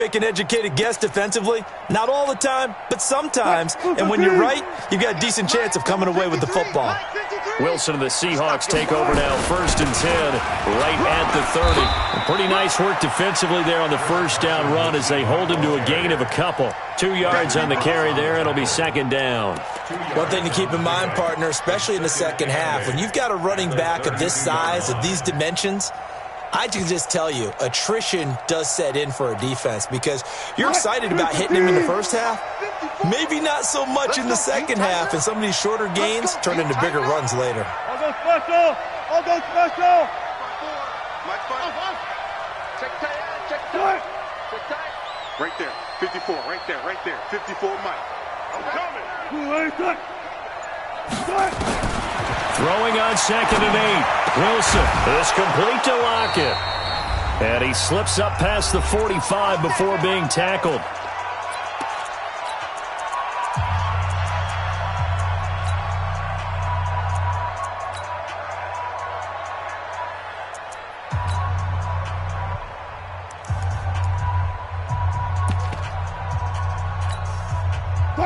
Make an educated guess defensively. Not all the time, but sometimes. And when you're right, you've got a decent chance of coming away with the football. Wilson and the Seahawks take over now, 1st and 10, right at the 30. And pretty nice work defensively there on the first down run as they hold him to a gain of a couple. 2 yards on the carry there, and it'll be 2nd down. One thing to keep in mind, partner, especially in the second half, when you've got a running back of this size, of these dimensions, I can just tell you, attrition does set in for a defense because you're excited about hitting him in the first half. Maybe not so much in the second half, and some of these shorter gains turn into bigger runs later. I'll go special! I'll go special! Check tight. Right there, 54, right there, 54 Mike. I'm coming. Throwing on 2nd and 8. Wilson is complete to Lockett. And he slips up past the 45 before being tackled.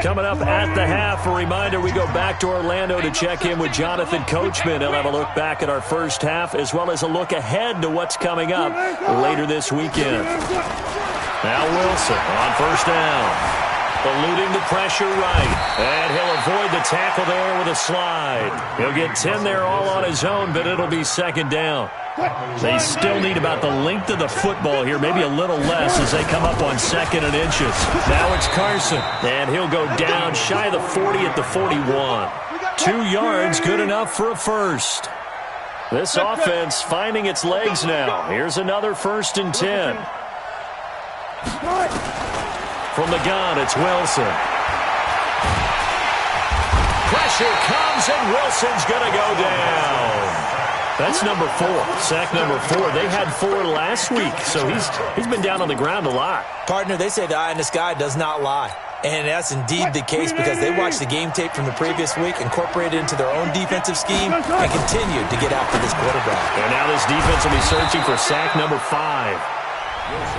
Coming up at the half, a reminder, we go back to Orlando to check in with Jonathan Coachman. He'll have a look back at our first half as well as a look ahead to what's coming up later this weekend. Now Wilson on 1st down. Eluding the pressure right. And he'll avoid the tackle there with a slide. He'll get 10 there all on his own, but it'll be 2nd down. They still need about the length of the football here, maybe a little less as they come up on 2nd and inches. Now it's Carson, and he'll go down shy of the 40 at the 41. 2 yards, good enough for a first. This offense finding its legs now. Here's another 1st and 10. From the gun, it's Wilson. Pressure comes, and Wilson's going to go down. That's number 4, sack number 4. They had 4 last week, so he's been down on the ground a lot. Partner, they say the eye in the sky does not lie. And that's indeed the case because they watched the game tape from the previous week, incorporated it into their own defensive scheme, and continued to get after this quarterback. And now this defense will be searching for sack number 5.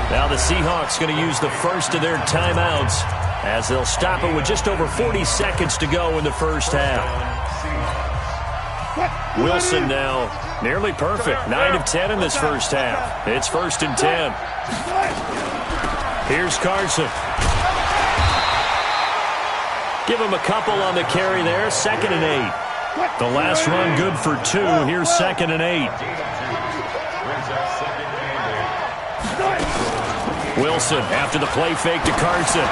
Now the Seahawks going to use the first of their timeouts as they'll stop it with just over 40 seconds to go in the first half. Wilson now nearly perfect. 9 of 10 in this first half. It's 1st and 10. Here's Carson. Give him a couple on the carry there. 2nd and 8. The last run good for 2. Here's 2nd and 8. Wilson after the play fake to Carson.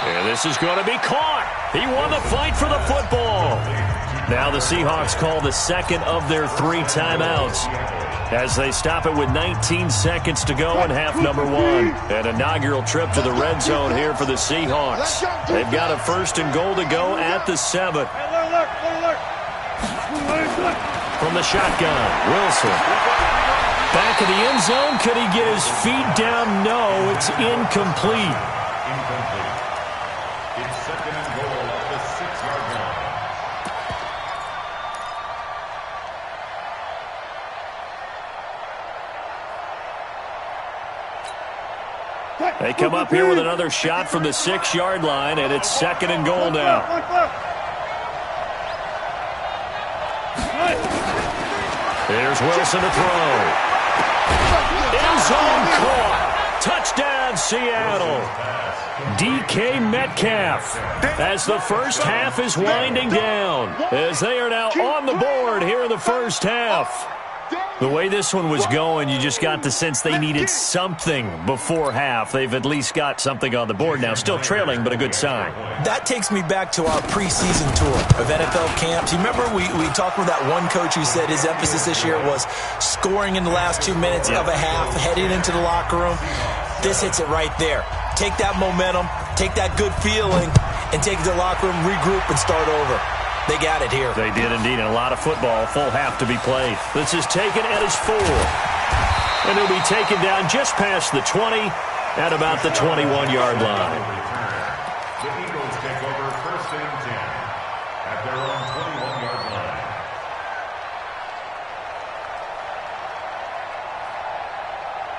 And this is going to be caught. He won the fight for the football. Now the Seahawks call the second of their 3 timeouts as they stop it with 19 seconds to go in half number 1. An inaugural trip to the red zone here for the Seahawks. They've got a 1st and goal to go at the 7. From the shotgun, Wilson. Back of the end zone. Could he get his feet down? No, it's incomplete. It's 2nd and goal at the 6-yard line. They come up here with another shot from the 6-yard line, and it's 2nd and goal now. There's Wilson to throw. End zone caught. Touchdown, Seattle. DK Metcalf as the first half is winding down as they are now on the board here in the first half. The way this one was going, you just got the sense they needed something before half. They've at least got something on the board now. Still trailing, but a good sign. That takes me back to our preseason tour of NFL camps. You remember we talked with that one coach who said his emphasis this year was scoring in the last 2 minutes of a half, heading into the locker room. This hits it right there. Take that momentum, take that good feeling, and take it to the locker room, regroup, and start over. They got it here. They did indeed. And a lot of football, full half to be played. This is taken at his 4. And he'll be taken down just past the 20 at about the 21-yard line. The Eagles take over 1st and 10 at their own 21-yard line.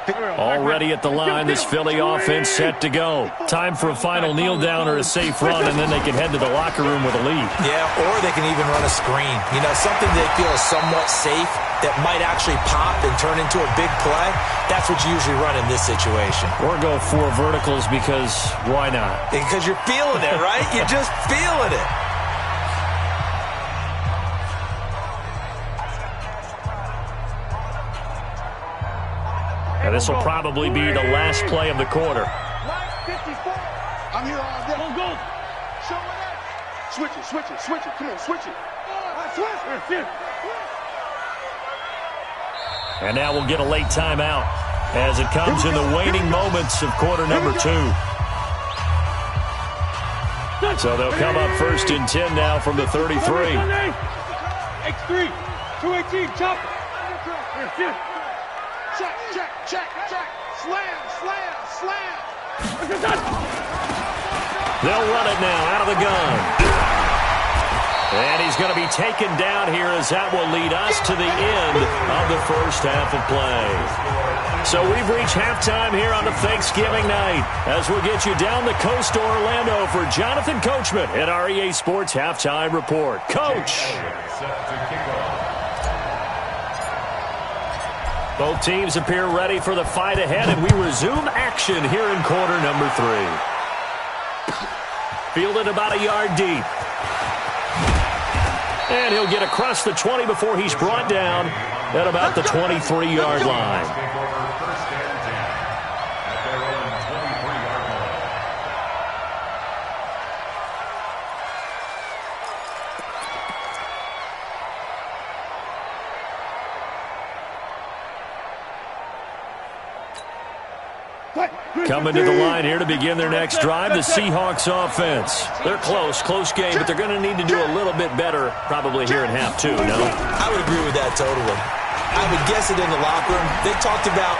Already at the line, this Philly offense set to go. Time for a final kneel down or a safe run, and then they can head to the locker room with a lead. Yeah, or they can even run a screen. You know, something they feel is somewhat safe that might actually pop and turn into a big play. That's what you usually run in this situation. Or go 4 verticals because why not? Because you're feeling it, right? You're just feeling it. And this will probably be the last play of the quarter. I'm here all day. Go. Show it up. Switch it. Come on, switch it. Switch. And now we'll get a late timeout as it comes in the waning moments of quarter number 2. So they'll come up 1st and 10 now from the 33. X3, 218, chop. Check. Slam. They'll run it now out of the gun. And he's going to be taken down here as that will lead us to the end of the first half of play. So we've reached halftime here on the Thanksgiving night as we'll get you down the coast to Orlando for Jonathan Coachman at our EA Sports Halftime Report. Coach! Both teams appear ready for the fight ahead, and we resume action here in quarter number 3. Fielded about a yard deep. And he'll get across the 20 before he's brought down at about the 23-yard line. Coming to the line here to begin their next drive, the Seahawks offense. They're close game, but they're going to need to do a little bit better probably here in half 2, no? I would agree with that totally. I would guess it in the locker room. They talked about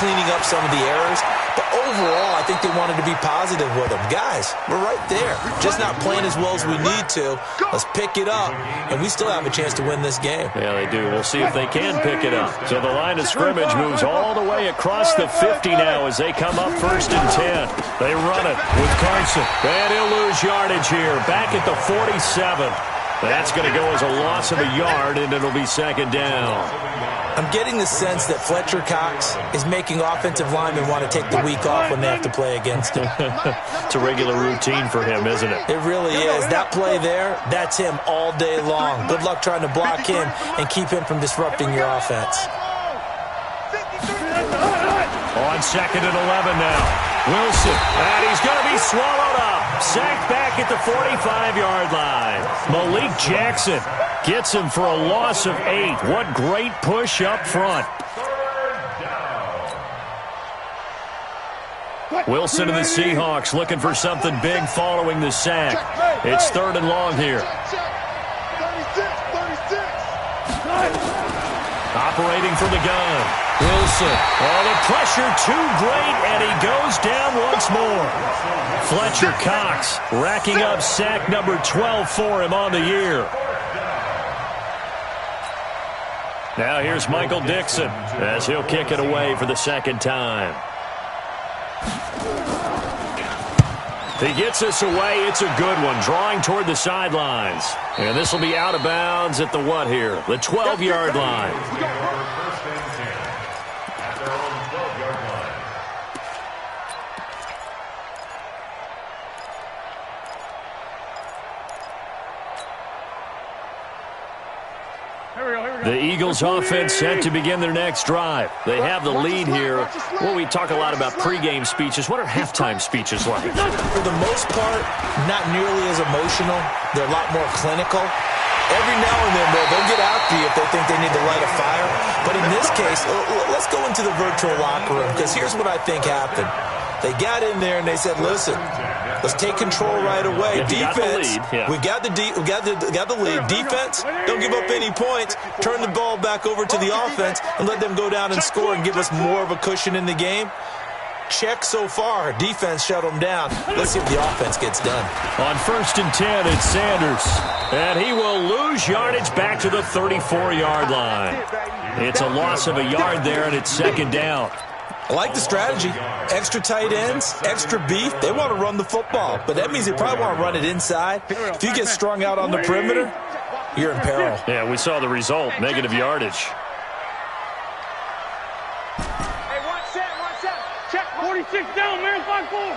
cleaning up some of the errors, but overall, I think they wanted to be positive with them. Guys, we're right there. Just not playing as well as we need to. Let's pick it up, and we still have a chance to win this game. Yeah, they do. We'll see if they can pick it up. So the line of scrimmage moves all the way across the 50 now as they come up 1st and 10. They run it with Carson. And he'll lose yardage here. Back at the 47. That's going to go as a loss of a yard, and it'll be 2nd down. I'm getting the sense that Fletcher Cox is making offensive linemen want to take the week off when they have to play against him. It's a regular routine for him, isn't it? It really is. That play there, that's him all day long. Good luck trying to block him and keep him from disrupting your offense. On 2nd and 11 now. Wilson, and he's going to be swallowed up. Sacked back at the 45-yard line. Malik Jackson gets him for a loss of 8. What great push up front. Wilson and the Seahawks looking for something big following the sack. It's 3rd and long here. Operating from the gun. Wilson. Oh, the pressure too great, and he goes down once more. Fletcher Cox racking up sack number 12 for him on the year. Now here's Michael Dixon as he'll kick it away for the 2nd time. He gets this away. It's a good one, drawing toward the sidelines. And this will be out of bounds at the what here? The 12-yard line. The Eagles offense set to begin their next drive. They have the lead here. Well, we talk a lot about pregame speeches. What are halftime speeches like? For the most part, not nearly as emotional. They're a lot more clinical. Every now and then, they'll get after you if they think they need to light a fire. But in this case, let's go into the virtual locker room, because here's what I think happened. They got in there and they said, listen, let's take control right away. Defense, we got the lead. Defense, don't give up any points. Turn the ball back over to the offense and let them go down and score and give us more of a cushion in the game. Check so far. Defense shut them down. Let's see if the offense gets done. On 1st and 10, it's Sanders. And he will lose yardage back to the 34-yard line. It's a loss of a yard there, and it's 2nd down. I like the strategy. Extra tight ends, extra beef. They want to run the football, but that means they probably want to run it inside. If you get strung out on the perimeter, you're in peril. Yeah, we saw the result, negative yardage. Hey, watch that. Check 46 down, man, 5-4.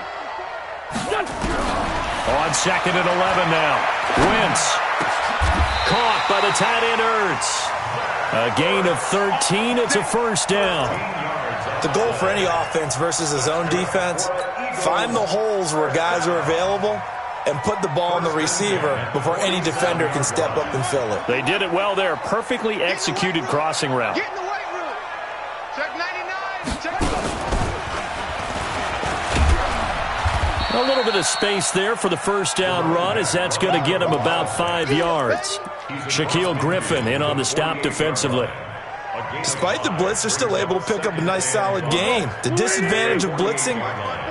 On 2nd and 11 now. Wentz. Caught by the tight end Ertz. A gain of 13. It's a first down. The goal for any offense versus a zone defense, find the holes where guys are available and put the ball on the receiver before any defender can step up and fill it. They did it well there. Perfectly executed crossing route. Get in the weight room. Check 99. Check. A little bit of space there for the first down run, as that's going to get him about 5 yards. Shaquille Griffin in on the stop defensively. Despite the blitz, they're still able to pick up a nice, solid gain. The disadvantage of blitzing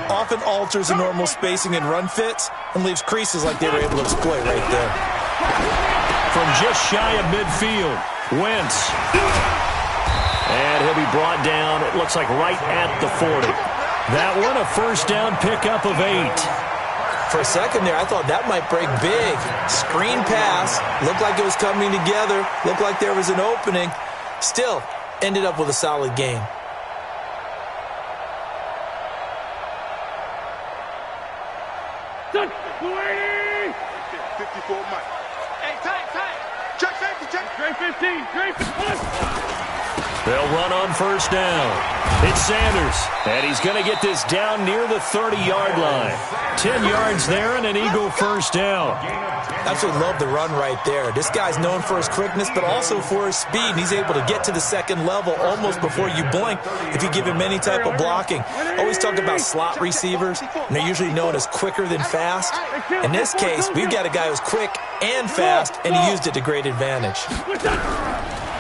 often alters the normal spacing and run fits and leaves creases like they were able to exploit right there. From just shy of midfield, Wentz. And he'll be brought down, it looks like right at the 40. That one, a first down pickup of 8. For a second there, I thought that might break big. Screen pass, looked like it was coming together, looked like there was an opening. Still, ended up with a solid game. Touch, 280. 54 Mike. Hey, tight. Check safety, check. Trey 15, Trey 15. They'll run on first down. It's Sanders, and he's going to get this down near the 30-yard line. 10 yards there and an Eagle first down. Absolutely love the run right there. This guy's known for his quickness, but also for his speed. And he's able to get to the second level almost before you blink if you give him any type of blocking. Always talk about slot receivers, and they're usually known as quicker than fast. In this case, we've got a guy who's quick and fast, and he used it to great advantage.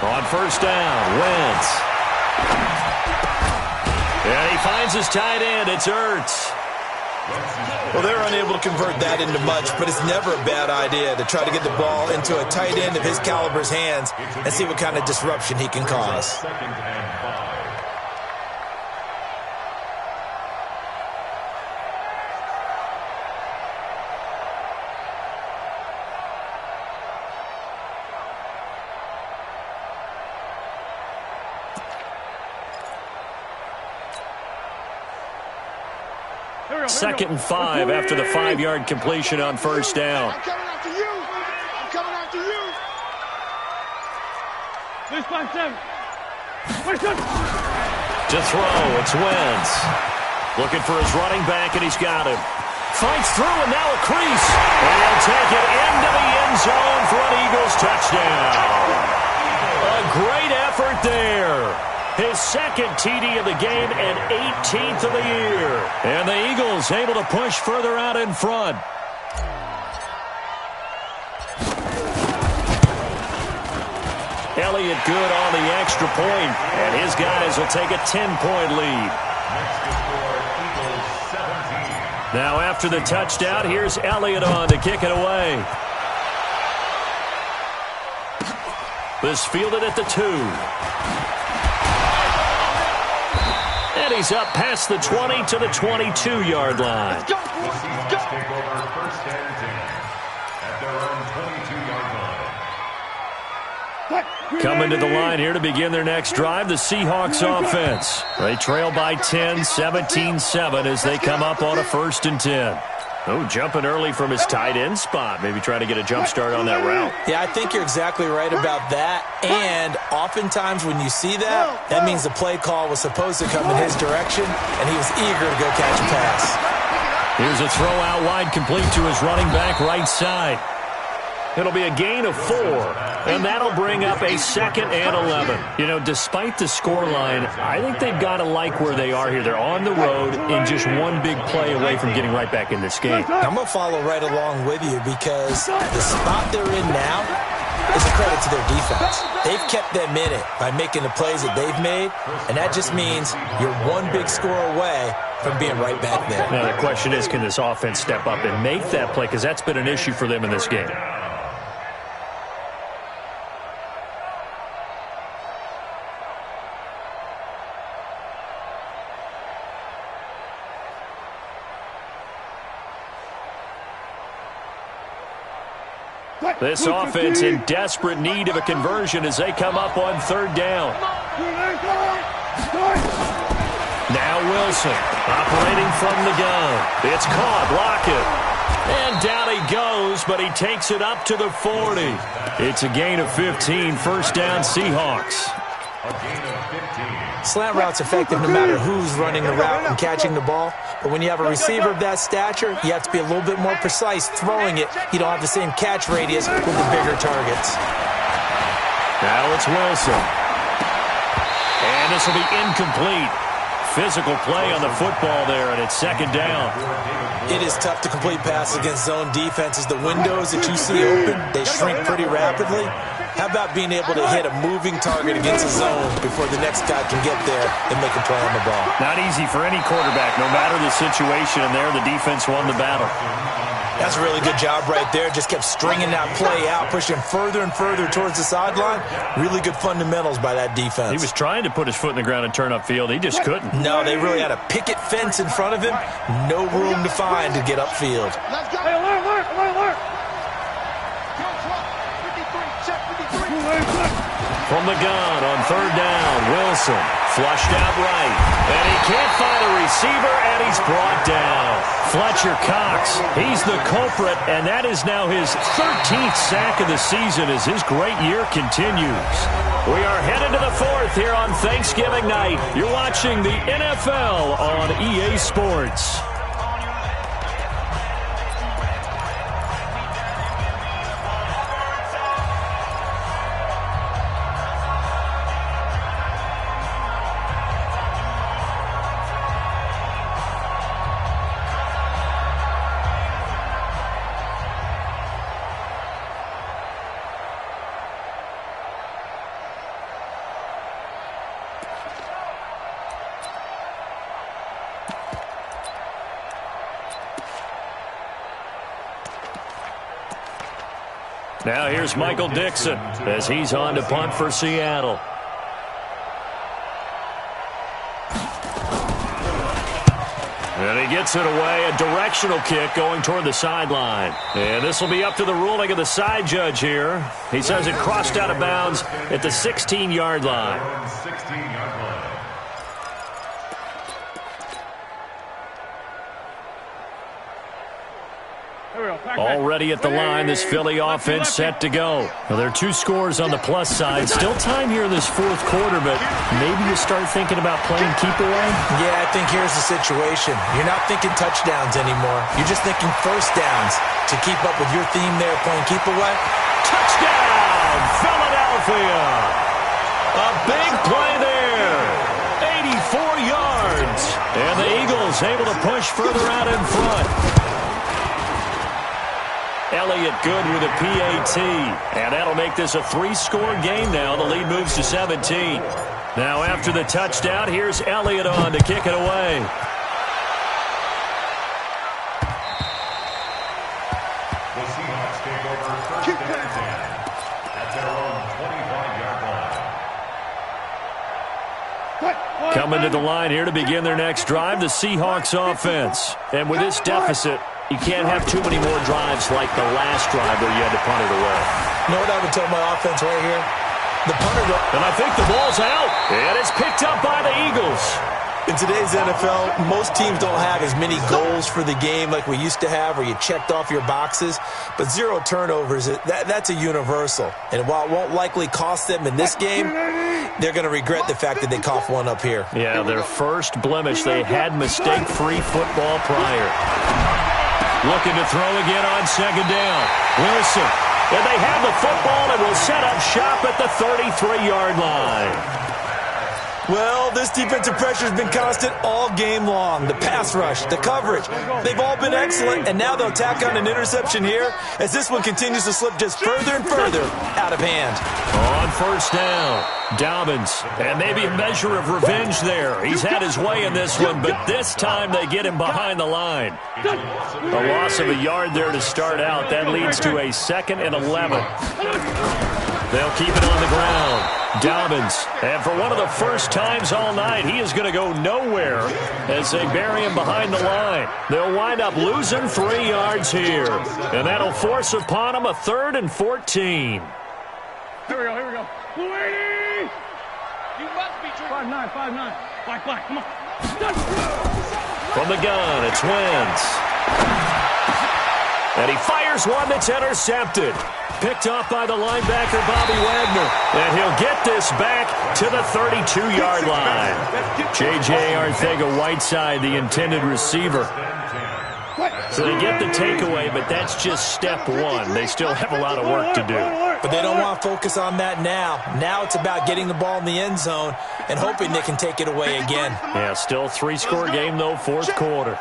On first down, Wentz. And he finds his tight end. It's Ertz. Well, they're unable to convert that into much, but it's never a bad idea to try to get the ball into a tight end of his caliber's hands and see what kind of disruption he can cause. Second and 5 after the 5-yard completion on first down. I'm coming after you. I'm coming after you. This 5-7. To throw, it's Wentz. Looking for his running back, and he's got him. Fights through, and now a crease. And he'll take it into the end zone for an Eagles touchdown. A great effort there. His second TD of the game and 18th of the year. And the Eagles able to push further out in front. Elliott good on the extra point, and his guys will take a 10-point lead. Now after the touchdown, here's Elliott on to kick it away. This fielded at the 2. And he's up past the 20 to the 22-yard line. Take over first and 10 at their own 22-yard line. Coming to the line here to begin their next drive, the Seahawks offense. They trail by 10, 17-7 as they come up on a first and 10. Oh, jumping early from his tight end spot. Maybe trying to get a jump start on that route. Yeah, I think you're exactly right about that. And oftentimes when you see that, that means the play call was supposed to come in his direction, and he was eager to go catch a pass. Here's a throw out wide complete to his running back right side. It'll be a gain of 4, and that'll bring up a 2nd and 11. You know, despite the scoreline, I think they've got to like where they are here. They're on the road and just one big play away from getting right back in this game. I'm going to follow right along with you because the spot they're in now is a credit to their defense. They've kept them in it by making the plays that they've made, and that just means you're one big score away from being right back there. Now, the question is, can this offense step up and make that play? Because that's been an issue for them in this game. This offense in desperate need of a conversion as they come up on third down. Now Wilson operating from the gun. It's caught. Lockett. And down he goes, but he takes it up to the 40. It's a gain of 15. First down, Seahawks. A gain of 15. Slant route's effective no matter who's running the route and catching the ball. But when you have a receiver of that stature, you have to be a little bit more precise throwing it. You don't have the same catch radius with the bigger targets. Now it's Wilson. And this will be incomplete. Physical play on the football there, and it's second down. It is tough to complete passes against zone defenses. The windows that you see open, they shrink pretty rapidly. How about being able to hit a moving target against a zone before the next guy can get there and make a play on the ball? Not easy for any quarterback, no matter the situation, and there the defense won the battle. That's a really good job right there. Just kept stringing that play out, pushing further and further towards the sideline. Really good fundamentals by that defense. He was trying to put his foot in the ground and turn upfield. He just couldn't. No, they really had a picket fence in front of him. No room to find to get upfield. Let's go. Hey, alert. From the gun on third down, Wilson flushed out right. And he can't find a receiver, and he's brought down. Fletcher Cox, he's the culprit, and that is now his 13th sack of the season as his great year continues. We are headed to the fourth here on Thanksgiving night. You're watching the NFL on EA Sports. Now here's Michael Dixon as he's on to punt for Seattle. And he gets it away, a directional kick going toward the sideline. And this will be up to the ruling of the side judge here. He says it crossed out of bounds at the 16-yard line. 16-yard line. Already at the line, this Philly offense set to go. Well, there are two scores on the plus side. Still time here in this fourth quarter, but maybe you start thinking about playing keep away? Yeah, I think here's the situation. You're not thinking touchdowns anymore. You're just thinking first downs to keep up with your theme there, playing keep away. Touchdown, Philadelphia! A big play there. 84 yards. And the Eagles able to push further out in front. Elliott good with a PAT. And that'll make this a three-score game now. The lead moves to 17. Now after the touchdown, here's Elliott on to kick it away. The Seahawks take over first and 10 at their own 25-yard line. Coming to the line here to begin their next drive, the Seahawks offense. And with this deficit, you can't have too many more drives like the last drive where you had to punt it away. You know what I would tell my offense right here? The punter. And I think the ball's out. And it's picked up by the Eagles. In today's NFL, most teams don't have as many goals for the game like we used to have where you checked off your boxes. But zero turnovers, that's a universal. And while it won't likely cost them in this game, they're going to regret the fact that they coughed one up here. Yeah, their first blemish. They had mistake-free football prior. Looking to throw again on second down. Wilson. And they have the football and will set up shop at the 33-yard line. Well, this defensive pressure has been constant all game long. The pass rush, the coverage, they've all been excellent, and now they'll tack on an interception here as this one continues to slip just further and further out of hand. On first down, Dobbins, and maybe a measure of revenge there. He's had his way in this one, but this time they get him behind the line. A loss of a yard there to start out. That leads to a 2nd and 11. They'll keep it on the ground. Dobbins, and for one of the first times all night, he is going to go nowhere as they bury him behind the line. They'll wind up losing 3 yards here, and that'll force upon him a 3rd and 14. Here we go. 280! You must be 5'9", 5'9". Black, come on. From the gun, it's Wentz. And he fires one that's intercepted. Picked off by the linebacker, Bobby Wagner. And he'll get this back to the 32-yard line. J.J. Arcega-Whiteside, the intended receiver. So they get the takeaway, but that's just step one. They still have a lot of work to do. But they don't want to focus on that now. Now it's about getting the ball in the end zone and hoping they can take it away again. Yeah, still 3-score game, though, 4th quarter.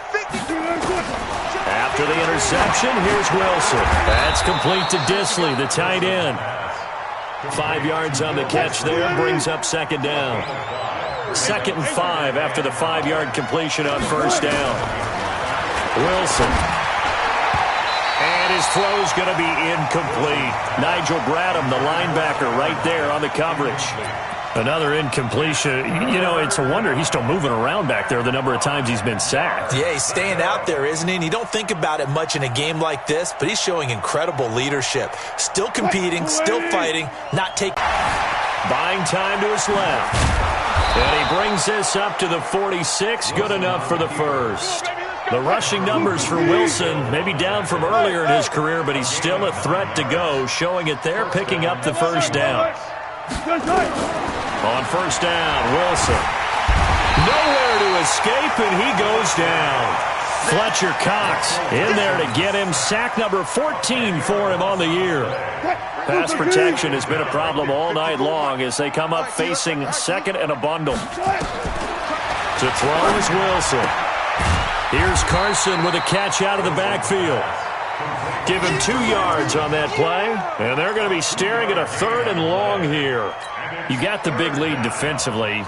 After the interception, here's Wilson. That's complete to Disley, the tight end. 5 yards on the catch there, brings up 2nd down. 2nd and 5 after the 5-yard completion on 1st down. Wilson. And his throw's going to be incomplete. Nigel Bradham, the linebacker, right there on the coverage. Another incompletion. You know, it's a wonder he's still moving around back there the number of times he's been sacked. Yeah, he's staying out there, isn't he? And you don't think about it much in a game like this, but he's showing incredible leadership. Still competing, still fighting, not taking... Buying time to his left. And he brings this up to the 46. Good enough for the first. The rushing numbers for Wilson, maybe down from earlier in his career, but he's still a threat to go, showing it there, picking up the 1st down. On 1st down, Wilson. Nowhere to escape, and he goes down. Fletcher Cox in there to get him. Sack number 14 for him on the year. Pass protection has been a problem all night long as they come up facing 2nd and a bundle. To throw is Wilson. Here's Carson with a catch out of the backfield. Give him 2 yards on that play, and they're going to be staring at a 3rd and long here. You got the big lead defensively,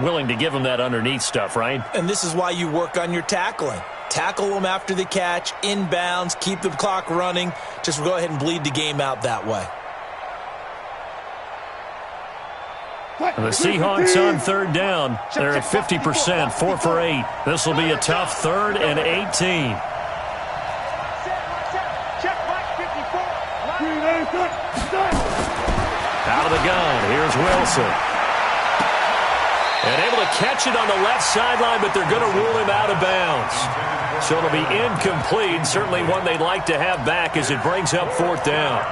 willing to give him that underneath stuff, right? And this is why you work on your tackling. Tackle them after the catch, inbounds, keep the clock running. Just go ahead and bleed the game out that way. And the Seahawks on 3rd down. They're at 50%, 4 for 8. This will be a tough 3rd and 18. Out of the gun, here's Wilson. And able to catch it on the left sideline, but they're going to rule him out of bounds. So it'll be incomplete. Certainly one they'd like to have back as it brings up 4th down.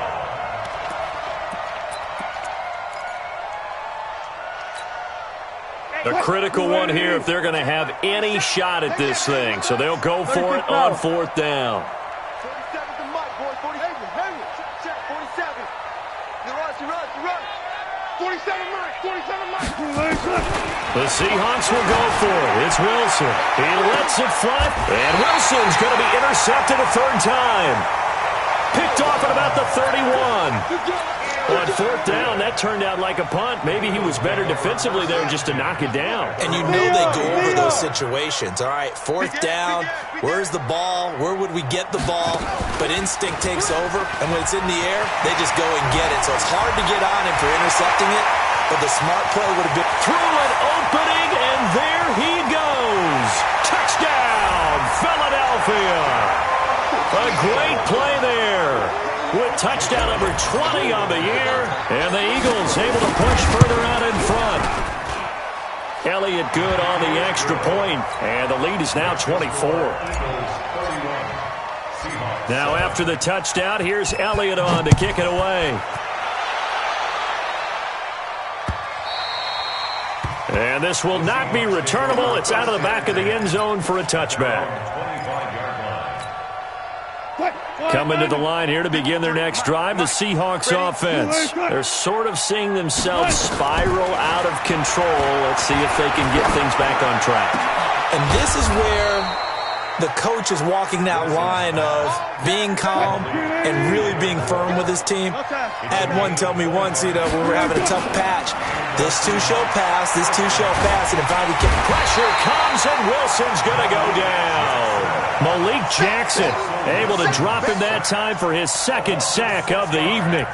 A critical one here if they're going to have any shot at this thing. So they'll go for it on 4th down. 47 Mike. The Seahawks will go for it. It's Wilson. He lets it fly, and Wilson's going to be intercepted a 3rd time. Picked off at about the 31. On 4th down, that turned out like a punt. Maybe he was better defensively there just to knock it down. And you know they go over those situations. All right, 4th down, where's the ball? Where would we get the ball? But instinct takes over, and when it's in the air, they just go and get it. So it's hard to get on him for intercepting it, but the smart play would have been through an opening, and there he goes. Touchdown, Philadelphia. A great play there. With touchdown number 20 on the year, and the Eagles able to push further out in front. Elliott good on the extra point, and the lead is now 24. Now after the touchdown, here's Elliott on to kick it away. And this will not be returnable. It's out of the back of the end zone for a touchback. Coming to the line here to begin their next drive, the Seahawks offense. They're sort of seeing themselves spiral out of control. Let's see if they can get things back on track. And this is where the coach is walking that line of being calm and really being firm with his team. I had one tell me once, when we were having a tough patch, this too shall pass, and if finally pressure comes, and Wilson's going to go down. Malik Jackson able to drop him that time for his 2nd sack of the evening.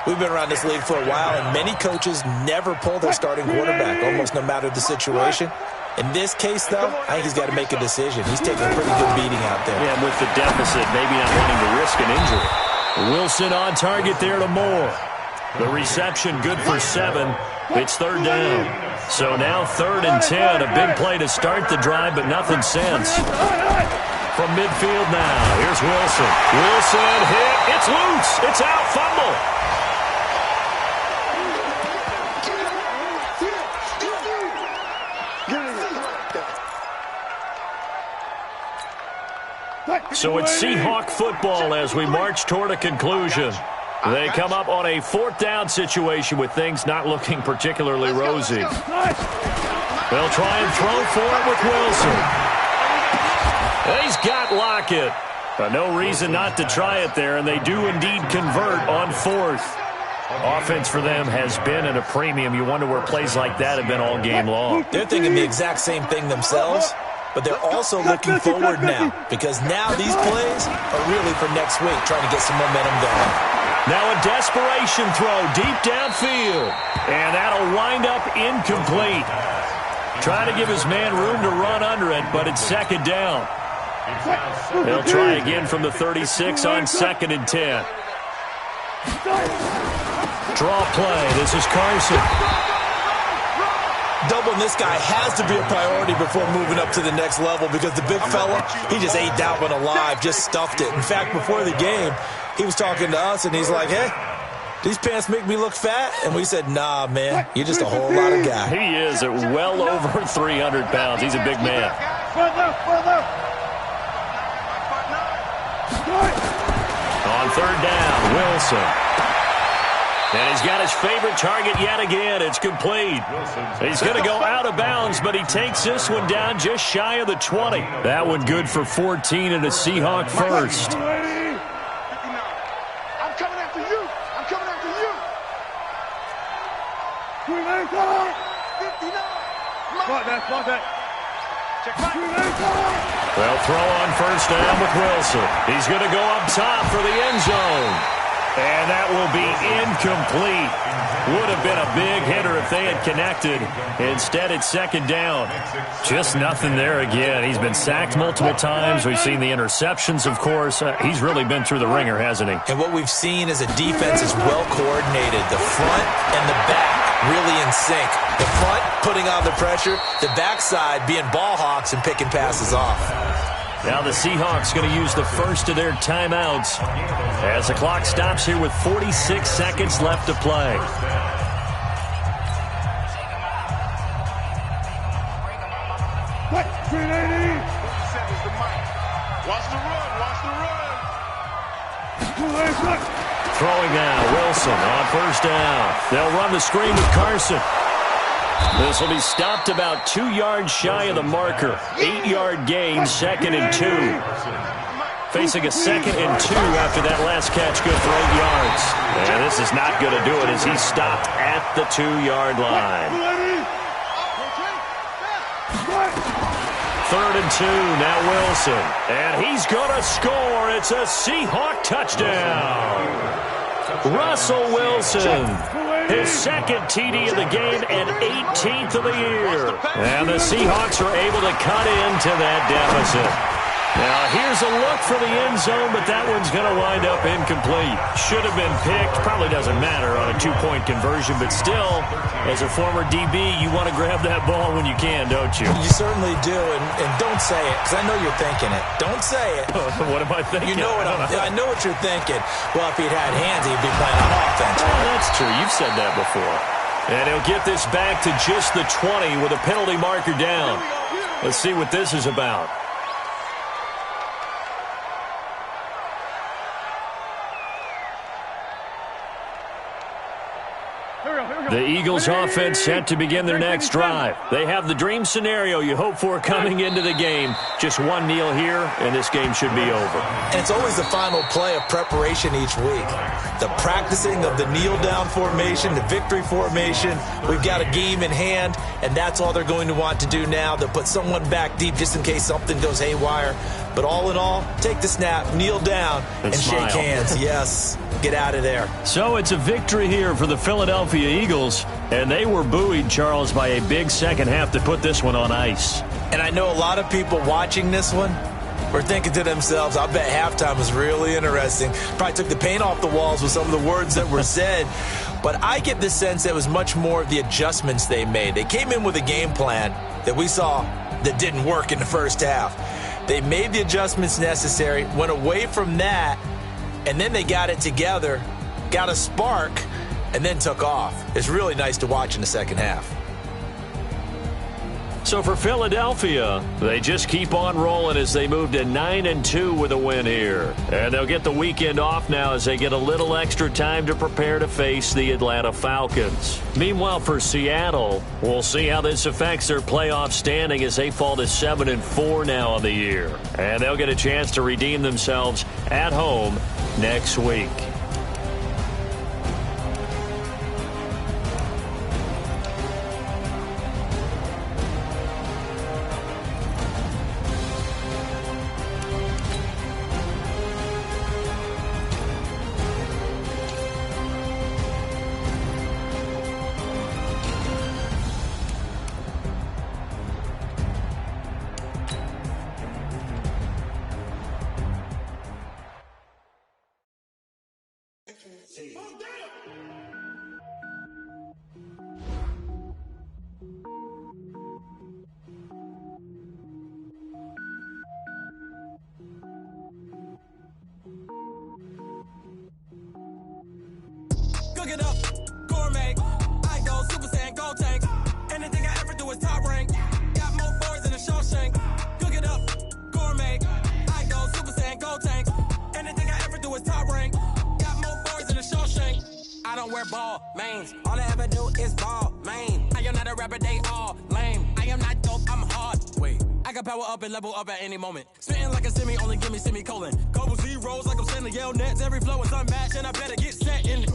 We've been around this league for a while, and many coaches never pull their starting quarterback, almost no matter the situation. In this case, though, I think he's got to make a decision. He's taking a pretty good beating out there. Yeah, and with the deficit, maybe not wanting to risk an injury. Wilson on target there to Moore. The reception good for 7. It's third down. So now 3rd and 10. A big play to start the drive, but nothing since. From midfield now, here's Wilson. Wilson hit. It's loose. It's out. Fumble. So it's Seahawk football as we march toward a conclusion. They come up on a 4th down situation with things not looking particularly rosy. They'll try and throw for it with Wilson. He's got Lockett. No reason not to try it there, and they do indeed convert on 4th. Offense for them has been at a premium. You wonder where plays like that have been all game long. They're thinking the exact same thing themselves, but they're also looking forward now, because now these plays are really for next week, trying to get some momentum going. Now a desperation throw deep downfield, and that'll wind up incomplete. Trying to give his man room to run under it, but it's 2nd down. They'll try again from the 36 on 2nd and 10. Draw play. This is Carson. Doubling this guy has to be a priority before moving up to the next level, because the big fella, he just ate that one alive, just stuffed it. In fact, before the game, he was talking to us, and he's like, hey, these pants make me look fat? And we said, nah, man, you're just a whole lot of guy. He is at well over 300 pounds. He's a big man. On 3rd down, Wilson. And he's got his favorite target yet again. It's complete. He's going to go out of bounds, but he takes this one down just shy of the 20. That one good for 14 and a Seahawk first. I'm coming after you. I'm coming after you. 59. Spot that. They'll throw on 1st down with Wilson. He's going to go up top for the end zone. And that will be incomplete. Would have been a big hitter if they had connected. Instead, it's 2nd down. Just nothing there again. He's been sacked multiple times. We've seen the interceptions, of course. He's really been through the ringer, hasn't he? And what we've seen is a defense is well coordinated. The front and the back really in sync. The front putting on the pressure. The backside being ball hawks and picking passes off. Now the Seahawks going to use the first of their timeouts as the clock stops here with 46 seconds left to play. Throwing now, Wilson on 1st down. They'll run the screen with Carson. This will be stopped about 2 yards shy of the marker. 8-yard gain, 2nd and 2. Facing a 2nd and 2 after that last catch, good for 8 yards. And this is not going to do it as he's stopped at the 2-yard line. 3rd and 2, now Wilson. And he's going to score. It's a Seahawk touchdown. Russell Wilson. His 2nd TD of the game and 18th of the year. And the Seahawks are able to cut into that deficit. Now, here's a look for the end zone, but that one's going to wind up incomplete. Should have been picked. Probably doesn't matter on a 2-point conversion, but still, as a former DB, you want to grab that ball when you can, don't you? You certainly do, and don't say it, because I know you're thinking it. Don't say it. What am I thinking? You know what I know what you're thinking. Well, if he'd had hands, he'd be playing on offense. Oh, that's true. You've said that before. And he'll get this back to just the 20 with a penalty marker down. Let's see what this is about. The Eagles offense set to begin their next drive. They have the dream scenario you hope for coming into the game. Just one kneel here, and this game should be over. And it's always the final play of preparation each week. The practicing of the kneel-down formation, the victory formation. We've got a game in hand, and that's all they're going to want to do now. They'll put someone back deep just in case something goes haywire. But all in all, take the snap, kneel down, and shake hands. Yes, get out of there. So it's a victory here for the Philadelphia Eagles, and they were buoyed, Charles, by a big second half to put this one on ice. And I know a lot of people watching this one were thinking to themselves, I bet halftime was really interesting. Probably took the paint off the walls with some of the words that were said. But I get the sense that it was much more of the adjustments they made. They came in with a game plan that we saw that didn't work in the first half. They made the adjustments necessary, went away from that, and then they got it together, got a spark, and then took off. It's really nice to watch in the second half. So for Philadelphia, they just keep on rolling as they move to 9-2 with a win here. And they'll get the weekend off now as they get a little extra time to prepare to face the Atlanta Falcons. Meanwhile, for Seattle, we'll see how this affects their playoff standing as they fall to 7-4 now on the year. And they'll get a chance to redeem themselves at home next week. Cook it up, gourmet. I go Super Saiyan, gold tank. Anything I ever do is top rank. Got more boys than a Shawshank. Cook it up, gourmet. I go Super Saiyan, gold tank. Anything I ever do is top rank. Got more boys than a Shawshank. I don't wear ball mains. All I ever do is ball main. I am not a rapper, they all lame. I am not dope, I'm hard. Wait, I can power up and level up at any moment. Spitting like a semi, only give me semicolon. Couple zeros like I'm sending yell nets. Every flow is unmatched and I better get set in.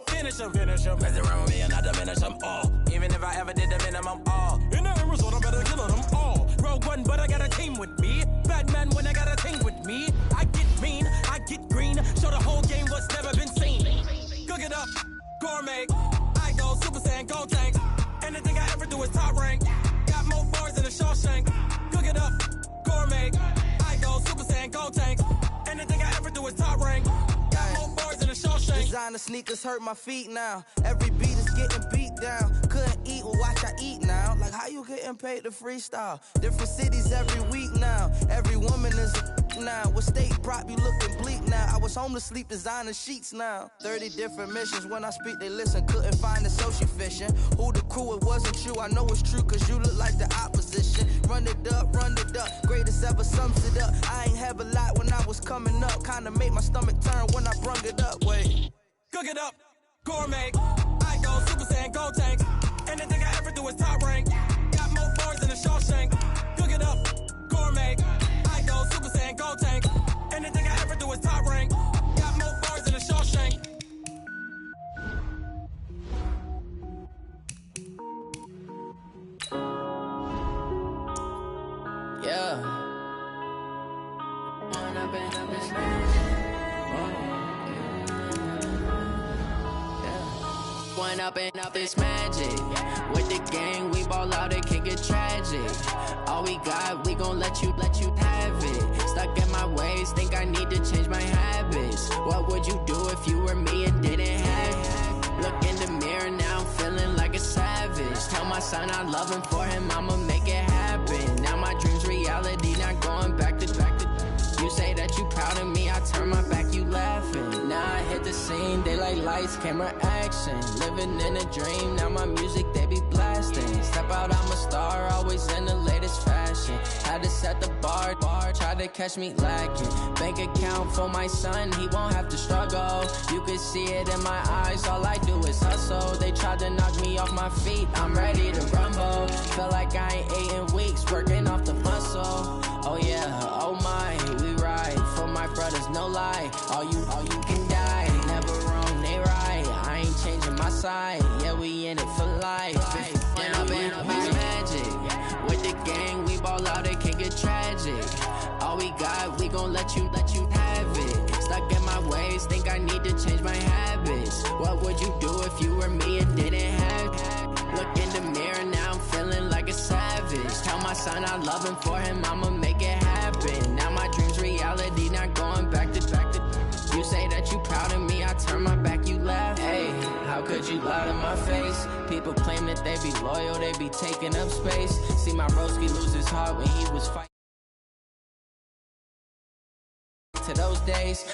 Finish them. Mess around with me and I diminish them all. Even if I ever did the minimum all. In the end result, I better kill them all. Rogue One, but I got a team with me. Batman when I got a team with me. I get mean, I get green. Show the whole game what's never been seen. Cook it up, gourmet. I go Super Saiyan, gold tank. Anything I ever do is top rank. Got more bars than a Shawshank. Cook it up, gourmet. I go Super Saiyan, gold tank. Anything I ever do is top rank. Designer sneakers hurt my feet now. Every beat is getting beat down. Couldn't eat, well watch I eat now. Like how you getting paid to freestyle? Different cities every week now. Every woman is a now. With state prop you looking bleak now. I was home to sleep designer sheets now. 30 different missions. When I speak they listen. Couldn't find it so she fishing. Who the crew, it wasn't you. I know it's true cause you look like the opposition. Run it up. Greatest ever sums it up. I ain't have a lot when I was coming up. Kinda made my stomach turn when I brung it up. Wait. Cook it up, gourmet. I go Super Saiyan, gold tank. Anything I ever do is top rank. Got more boys than a Shawshank. Cook it up, gourmet. I go Super Saiyan, gold tank. Anything I ever do is top rank. Got more boys than a Shawshank. Yeah. One up and up is magic. With the gang, we ball out, it can get tragic. All we got, we gon' let you have it. Stuck in my ways, think I need to change my habits. What would you do if you were me and didn't have it? Look in the mirror now, I'm feeling like a savage. Tell my son I love him, for him I'ma make it happen. Now my dream's reality, not going back to. You say that you proud of me, I turn my back, you laughing. Now I hit the scene. They like lights, camera, action. Living in a dream, now my music they be blasting. Step out, I'm a star, always in the latest fashion. Had to set the bar, try to catch me lacking. Bank account for my son, he won't have to struggle. You can see it in my eyes, all I do is hustle. They tried to knock me off my feet, I'm ready to rumble. Feel like I ain't ate in weeks, working off the muscle. Oh yeah, oh my, we ride for my brothers, no lie. All you can die, never wrong, they right. I ain't changing my side, yeah, we in it for life. Then I've been magic. With the gang, we ball out, it can get tragic. All we got, we gon' let you have it. Stuck in my ways, think I need to change my habits. What would you do if you were me and didn't have it? Look in the mirror, now I'm feeling like a savage. Tell my son I love him, for him I'ma make it happen. Now my dream's reality, not going back to. You say that you proud of me, I turn my back, you laugh. Hey, how could you lie to my face? People claim that they be loyal, they be taking up space. See my broski lose his heart when he was fighting. To those days,